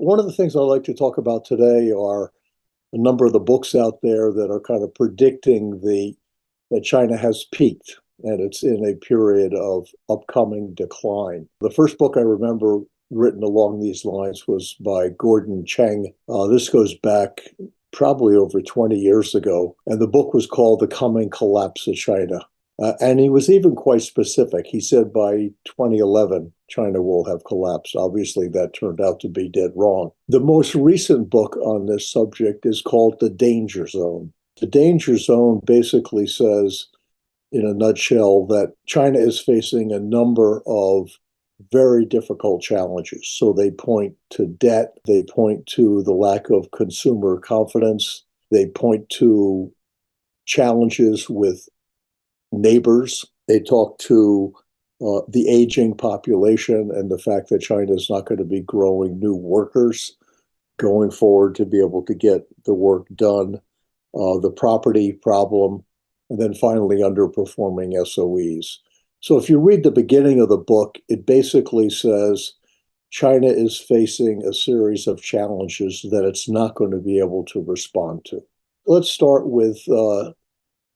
one of the things I like to talk about today are a number of the books out there that are kind of predicting that China has peaked and it's in a period of upcoming decline. The first book I remember written along these lines was by Gordon Chang. This goes back probably over 20 years ago, and the book was called The Coming Collapse of China. And he was even quite specific. He said by 2011, China will have collapsed. Obviously, that turned out to be dead wrong. The most recent book on this subject is called The Danger Zone. The Danger Zone basically says, in a nutshell, that China is facing a number of very difficult challenges. So they point to debt, they point to the lack of consumer confidence, they point to challenges with neighbors. They talk to the aging population and the fact that China is not going to be growing new workers going forward to be able to get the work done, the property problem, and then finally underperforming SOEs. So if you read the beginning of the book, it basically says China is facing a series of challenges that it's not going to be able to respond to. Let's start with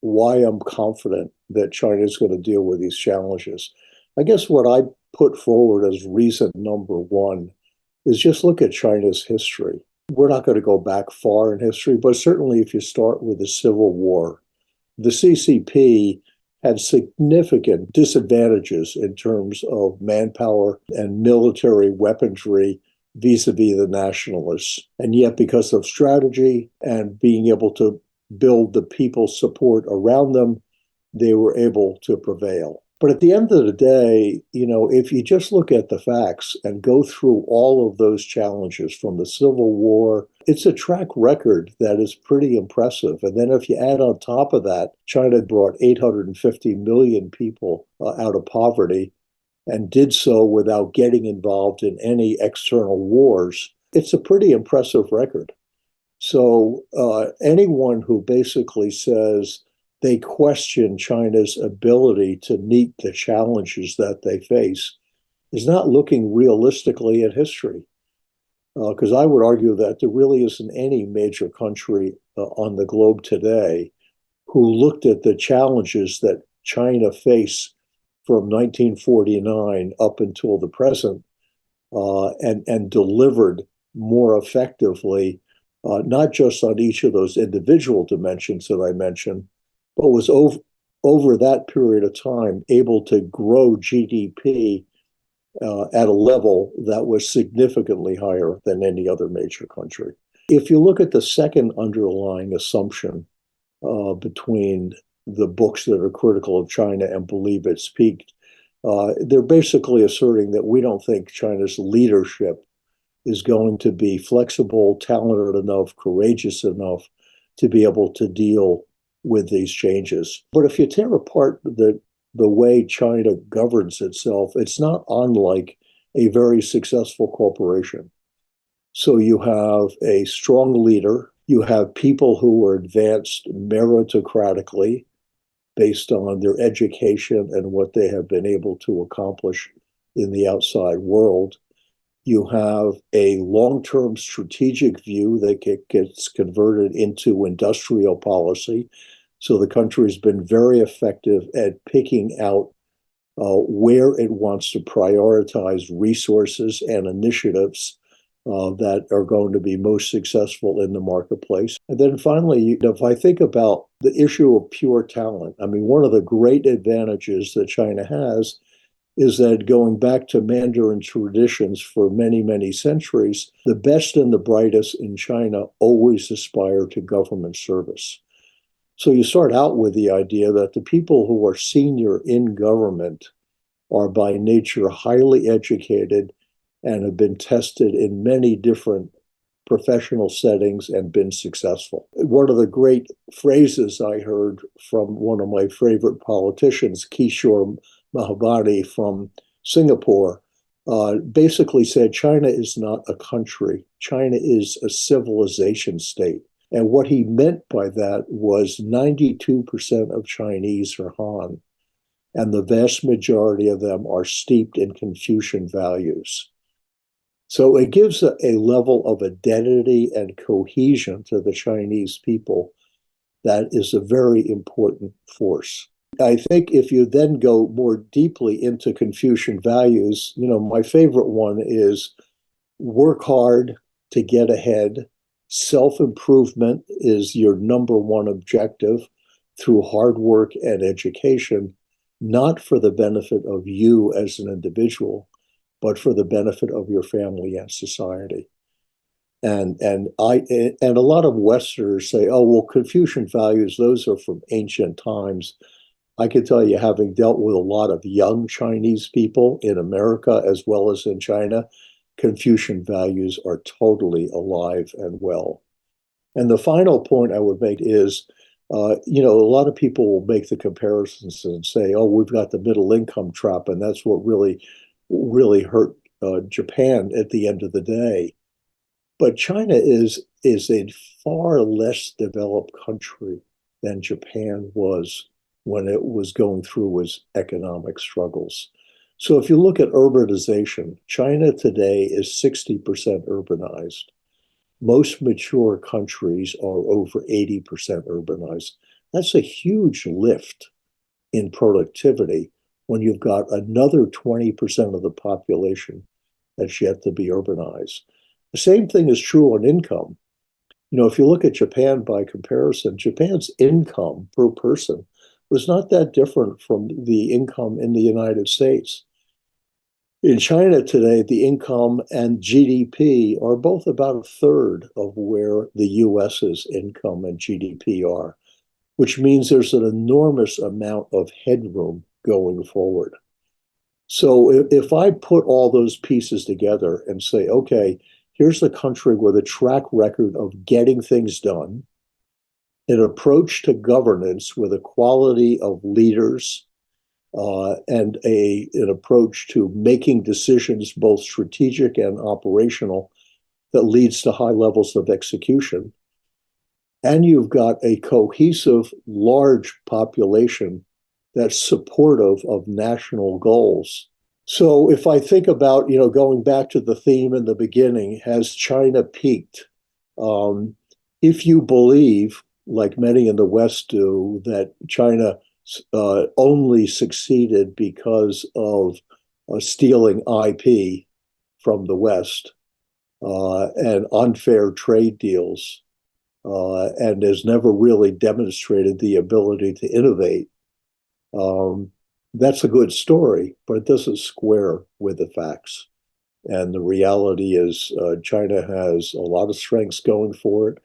why I'm confident that China is going to deal with these challenges. I guess what I put forward as reason number one is just look at China's history. We're not going to go back far in history, but certainly if you start with the Civil War, the CCP had significant disadvantages in terms of manpower and military weaponry vis-a-vis the nationalists. And yet, because of strategy and being able to build the people's support around them, they were able to prevail. But at the end of the day, if you just look at the facts and go through all of those challenges from the Civil War, it's a track record that is pretty impressive. And then if you add on top of that, China brought 850 million people out of poverty and did so without getting involved in any external wars. It's a pretty impressive record. So anyone who basically says they question China's ability to meet the challenges that they face is not looking realistically at history. Because I would argue that there really isn't any major country on the globe today who looked at the challenges that China faced from 1949 up until the present and delivered more effectively, not just on each of those individual dimensions that I mentioned, but was over that period of time able to grow GDP at a level that was significantly higher than any other major country. If you look at the second underlying assumption between the books that are critical of China and believe it's peaked, they're basically asserting that we don't think China's leadership is going to be flexible, talented enough, courageous enough to be able to deal with these changes. But if you tear apart the way China governs itself, it's not unlike a very successful corporation. So you have a strong leader, you have people who are advanced meritocratically based on their education and what they have been able to accomplish in the outside world. You have a long-term strategic view that gets converted into industrial policy. So the country has been very effective at picking out where it wants to prioritize resources and initiatives that are going to be most successful in the marketplace. And then finally, if I think about the issue of pure talent, I mean, one of the great advantages that China has is that going back to Mandarin traditions for many, many centuries, the best and the brightest in China always aspire to government service. So you start out with the idea that the people who are senior in government are by nature highly educated and have been tested in many different professional settings and been successful. One of the great phrases I heard from one of my favorite politicians, Kishore Mahbubani from Singapore, basically said China is not a country. China is a civilization state. And what he meant by that was 92% of Chinese are Han, and the vast majority of them are steeped in Confucian values. So it gives a level of identity and cohesion to the Chinese people that is a very important force. I think if you then go more deeply into Confucian values, my favorite one is work hard to get ahead. Self-improvement is your number one objective through hard work and education, not for the benefit of you as an individual, but for the benefit of your family and society. And a lot of Westerners say, oh, well, Confucian values, those are from ancient times. I can tell you, having dealt with a lot of young Chinese people in America as well as in China, Confucian values are totally alive and well. And the final point I would make is, a lot of people will make the comparisons and say, oh, we've got the middle income trap, and that's what really hurt Japan at the end of the day. But China is a far less developed country than Japan was when it was going through its economic struggles. So if you look at urbanization, China today is 60% urbanized. Most mature countries are over 80% urbanized. That's a huge lift in productivity when you've got another 20% of the population that's yet to be urbanized. The same thing is true on income. If you look at Japan by comparison, Japan's income per person was not that different from the income in the United States. In China today, the income and GDP are both about a third of where the US's income and GDP are, which means there's an enormous amount of headroom going forward. So if I put all those pieces together and say, okay, here's a country with a track record of getting things done, an approach to governance with a quality of leaders, and an approach to making decisions, both strategic and operational, that leads to high levels of execution. And you've got a cohesive, large population that's supportive of national goals. So if I think about, going back to the theme in the beginning, has China peaked? If you believe, like many in the West do, that China only succeeded because of stealing IP from the West and unfair trade deals, and has never really demonstrated the ability to innovate, that's a good story, but it doesn't square with the facts. And the reality is China has a lot of strengths going for it.